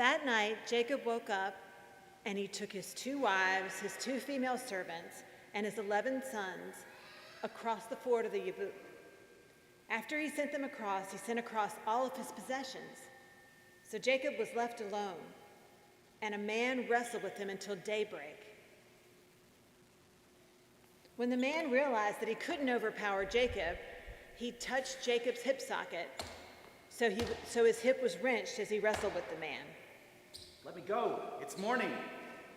That night, Jacob woke up, and he took his 2 wives, his 2 female servants, and his 11 sons across the ford of the Yabuk. After he sent them across, he sent across all of his possessions. So Jacob was left alone, and a man wrestled with him until daybreak. When the man realized that he couldn't overpower Jacob, he touched Jacob's hip socket, so his hip was wrenched as he wrestled with the man. Let me go. It's morning.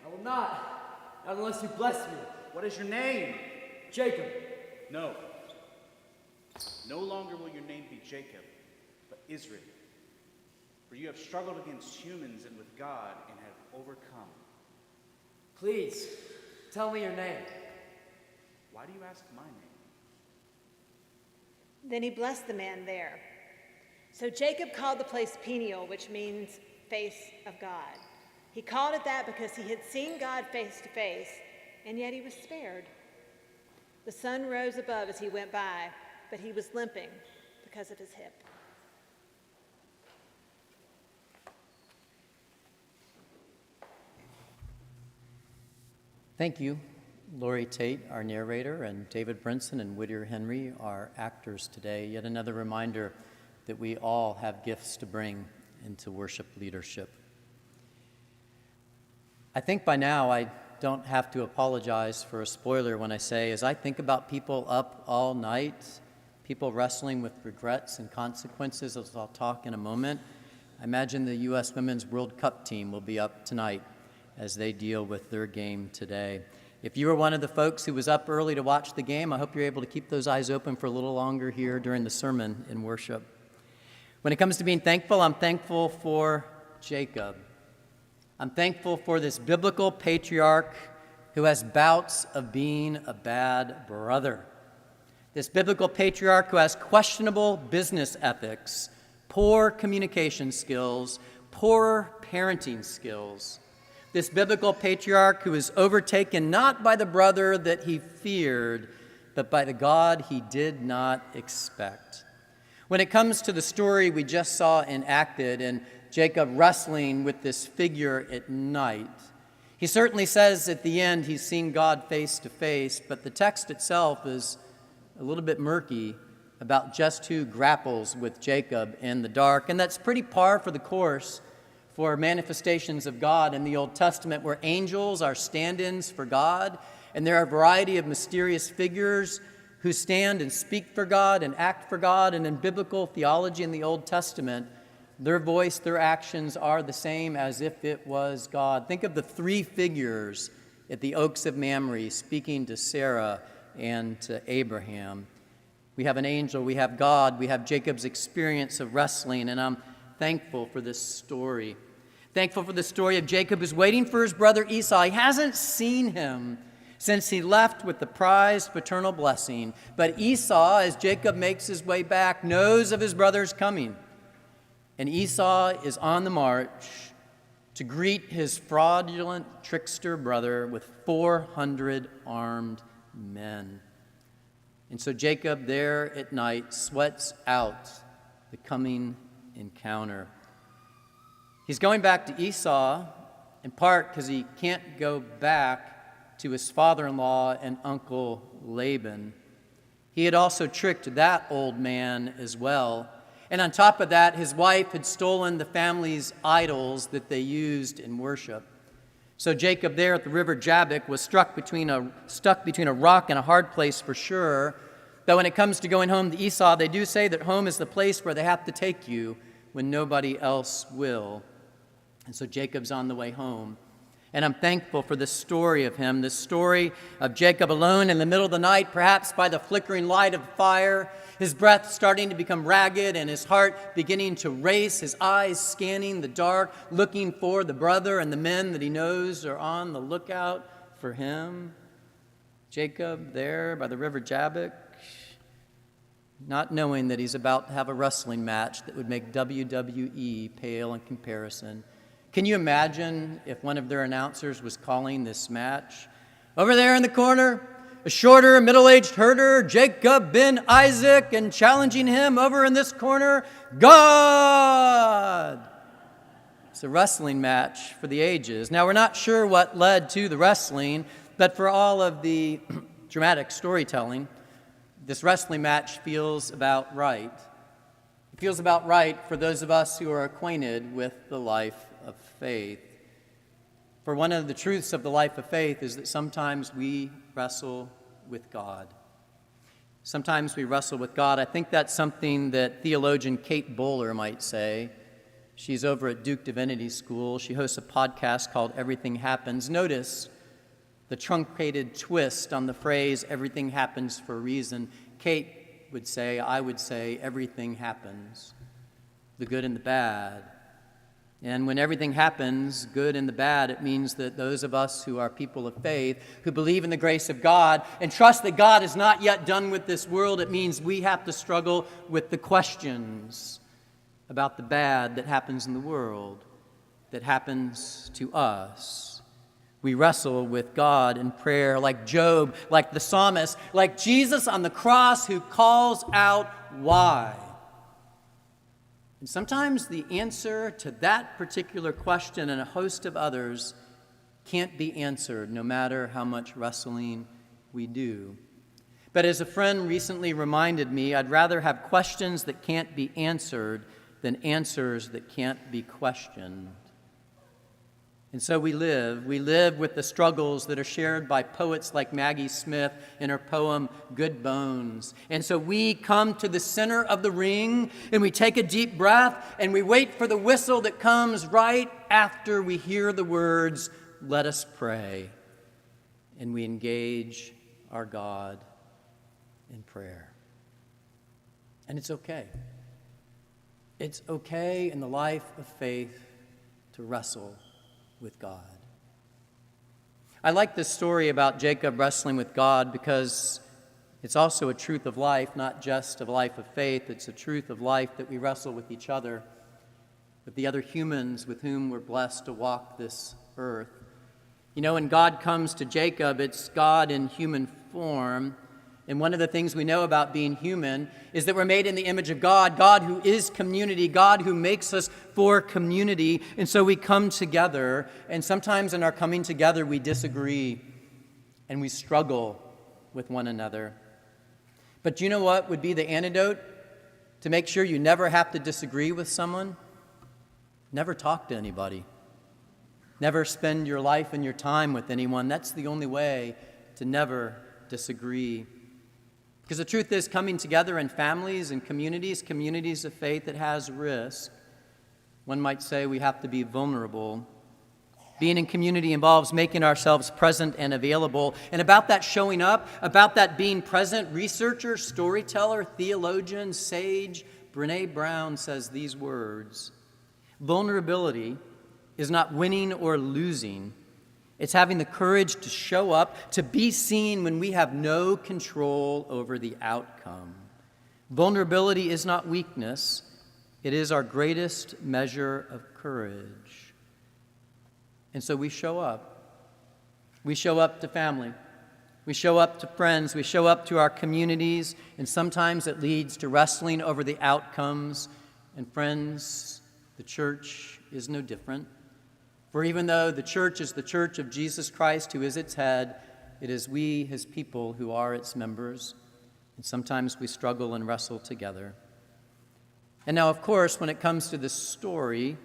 I will not unless you bless me. What is your name? Jacob. No. No longer will your name be Jacob, but Israel. For you have struggled against humans and with God and have overcome. Please, tell me your name. Why do you ask my name? Then he blessed the man there. So Jacob called the place Peniel, which means face of God. He called it that because he had seen God face to face, and yet he was spared. The sun rose above as he went by, but he was limping because of his hip. Thank you, Lori Tate, our narrator, and David Brinson and Whittier Henry, our actors today. Yet another reminder that we all have gifts to bring into worship leadership. I think by now I don't have to apologize for a spoiler when I say, as I think about people up all night, people wrestling with regrets and consequences, as I'll talk in a moment, I imagine the U.S. Women's World Cup team will be up tonight as they deal with their game today. If you were one of the folks who was up early to watch the game, I hope you're able to keep those eyes open for a little longer here during the sermon in worship. When it comes to being thankful, I'm thankful for Jacob. I'm thankful for this biblical patriarch who has bouts of being a bad brother. This biblical patriarch who has questionable business ethics, poor communication skills, poor parenting skills. This biblical patriarch who is overtaken not by the brother that he feared, but by the God he did not expect. When it comes to the story we just saw enacted and Jacob wrestling with this figure at night, he certainly says at the end he's seen God face to face, but the text itself is a little bit murky about just who grapples with Jacob in the dark. And that's pretty par for the course for manifestations of God in the Old Testament, where angels are stand-ins for God, and there are a variety of mysterious figures who stand and speak for God and act for God. And in biblical theology in the Old Testament, their voice, their actions are the same as if it was God. Think of the 3 figures at the Oaks of Mamre speaking to Sarah and to Abraham. We have an angel, we have God, we have Jacob's experience of wrestling, and I'm thankful for this story. Thankful for the story of Jacob who's waiting for his brother Esau. He hasn't seen him since he left with the prized paternal blessing. But Esau, as Jacob makes his way back, knows of his brother's coming. And Esau is on the march to greet his fraudulent trickster brother with 400 armed men. And so Jacob there at night sweats out the coming encounter. He's going back to Esau in part because he can't go back to his father-in-law and uncle Laban. He had also tricked that old man as well. And on top of that, his wife had stolen the family's idols that they used in worship. So Jacob there at the river Jabbok was stuck between a rock and a hard place for sure. But when it comes to going home to Esau, they do say that home is the place where they have to take you when nobody else will. And so Jacob's on the way home. And I'm thankful for this story of him, this story of Jacob alone in the middle of the night, perhaps by the flickering light of the fire, his breath starting to become ragged and his heart beginning to race, his eyes scanning the dark, looking for the brother and the men that he knows are on the lookout for him. Jacob there by the river Jabbok, not knowing that he's about to have a wrestling match that would make WWE pale in comparison. Can you imagine if one of their announcers was calling this match? Over there in the corner, a shorter, middle-aged herder, Jacob ben Isaac, and challenging him over in this corner, God. It's a wrestling match for the ages. Now, we're not sure what led to the wrestling, but for all of the dramatic storytelling, this wrestling match feels about right. It feels about right for those of us who are acquainted with the life of faith. For one of the truths of the life of faith is that sometimes we wrestle with God. Sometimes we wrestle with God. I think that's something that theologian Kate Bowler might say. She's over at Duke Divinity School. She hosts a podcast called Everything Happens. Notice the truncated twist on the phrase, everything happens for a reason. Kate would say, I would say, everything happens, the good and the bad. And when everything happens, good and the bad, it means that those of us who are people of faith, who believe in the grace of God and trust that God is not yet done with this world, it means we have to struggle with the questions about the bad that happens in the world, that happens to us. We wrestle with God in prayer like Job, like the psalmist, like Jesus on the cross who calls out, why? And sometimes the answer to that particular question and a host of others can't be answered no matter how much wrestling we do. But as a friend recently reminded me, I'd rather have questions that can't be answered than answers that can't be questioned. And so we live with the struggles that are shared by poets like Maggie Smith in her poem, Good Bones. And so we come to the center of the ring and we take a deep breath and we wait for the whistle that comes right after we hear the words, let us pray. And we engage our God in prayer. And it's okay. It's okay in the life of faith to wrestle with God. I like this story about Jacob wrestling with God because it's also a truth of life, not just of life of faith. It's a truth of life that we wrestle with each other, with the other humans with whom we're blessed to walk this earth. You know, when God comes to Jacob, it's God in human form. And one of the things we know about being human is that we're made in the image of God, God who is community, God who makes us for community. And so we come together, and sometimes in our coming together we disagree and we struggle with one another. But you know what would be the antidote to make sure you never have to disagree with someone? Never talk to anybody. Never spend your life and your time with anyone. That's the only way to never disagree. Because the truth is, coming together in families and communities of faith, it has risk. One might say we have to be vulnerable. Being in community involves making ourselves present and available. And about that showing up, about that being present, researcher, storyteller, theologian, sage Brené Brown says these words: vulnerability is not winning or losing. It's having the courage to show up, to be seen when we have no control over the outcome. Vulnerability is not weakness. It is our greatest measure of courage. And so we show up. We show up to family. We show up to friends. We show up to our communities. And sometimes it leads to wrestling over the outcomes. And friends, the church is no different. For even though the church is the church of Jesus Christ, who is its head, it is we, his people, who are its members. And sometimes we struggle and wrestle together. And now, of course, when it comes to this story,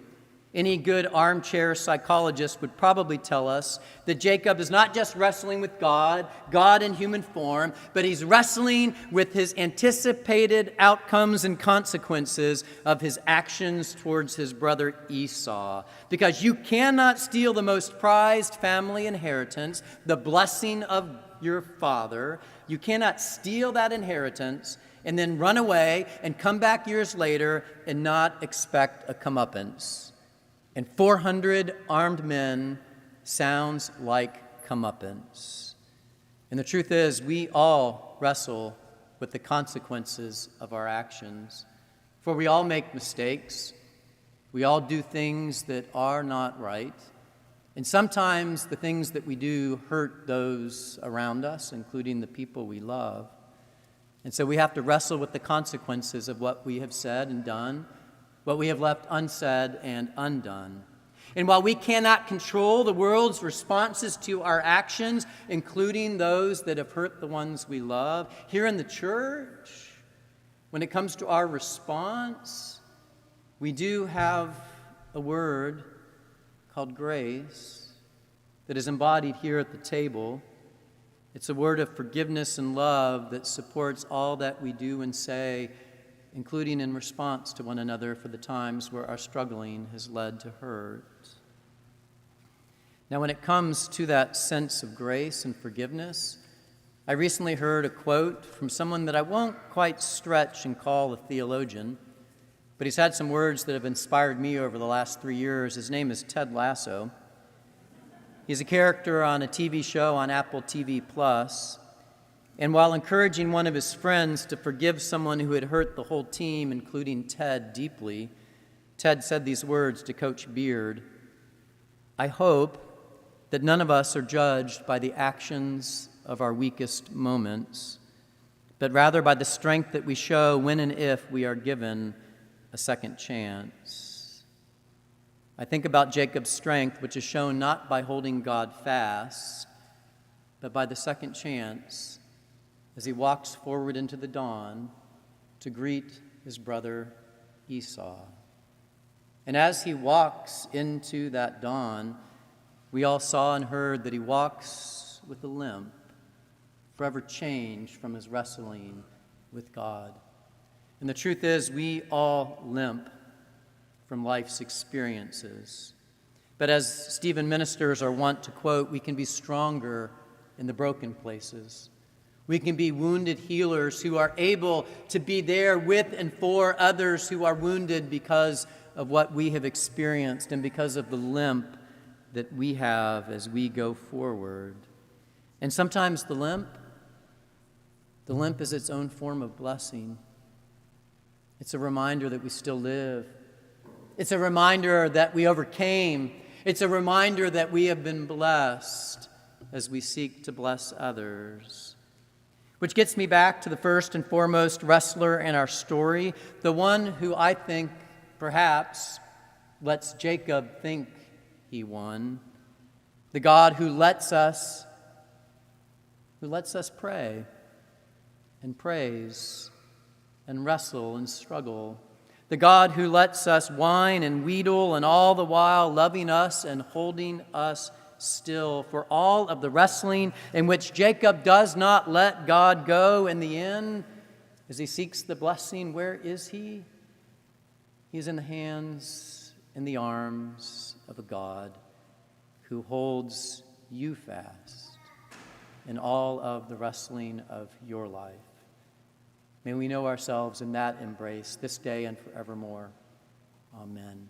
any good armchair psychologist would probably tell us that Jacob is not just wrestling with God in human form, but he's wrestling with his anticipated outcomes and consequences of his actions towards his brother Esau. Because you cannot steal the most prized family inheritance, the blessing of your father. You cannot steal that inheritance and then run away and come back years later and not expect a comeuppance. And 400 armed men sounds like comeuppance. And the truth is, we all wrestle with the consequences of our actions. For we all make mistakes. We all do things that are not right. And sometimes the things that we do hurt those around us, including the people we love. And so we have to wrestle with the consequences of what we have said and done, what we have left unsaid and undone. And while we cannot control the world's responses to our actions, including those that have hurt the ones we love, here in the church, when it comes to our response, we do have a word called grace that is embodied here at the table. It's a word of forgiveness and love that supports all that we do and say, including in response to one another for the times where our struggling has led to hurt. Now, when it comes to that sense of grace and forgiveness, I recently heard a quote from someone that I won't quite stretch and call a theologian, but he's had some words that have inspired me over the last 3 years. His name is Ted Lasso. He's a character on a TV show on Apple TV+. And while encouraging one of his friends to forgive someone who had hurt the whole team, including Ted, deeply, Ted said these words to Coach Beard: "I hope that none of us are judged by the actions of our weakest moments, but rather by the strength that we show when and if we are given a second chance." I think about Jacob's strength, which is shown not by holding God fast, but by the second chance as he walks forward into the dawn to greet his brother Esau. And as he walks into that dawn, we all saw and heard that he walks with a limp, forever changed from his wrestling with God. And the truth is, we all limp from life's experiences. But as Stephen ministers are wont to quote, we can be stronger in the broken places. We can be wounded healers who are able to be there with and for others who are wounded because of what we have experienced and because of the limp that we have as we go forward. And sometimes the limp is its own form of blessing. It's a reminder that we still live. It's a reminder that we overcame. It's a reminder that we have been blessed as we seek to bless others. Which gets me back to the first and foremost wrestler in our story, the one who I think perhaps lets Jacob think he won, the God who lets us pray and praise and wrestle and struggle, the God who lets us whine and wheedle and all the while loving us and holding us still for all of the wrestling in which Jacob does not let God go in the end as he seeks the blessing. Where is he? He is in the hands and the arms of a God who holds you fast in all of the wrestling of your life. May we know ourselves in that embrace this day and forevermore. Amen.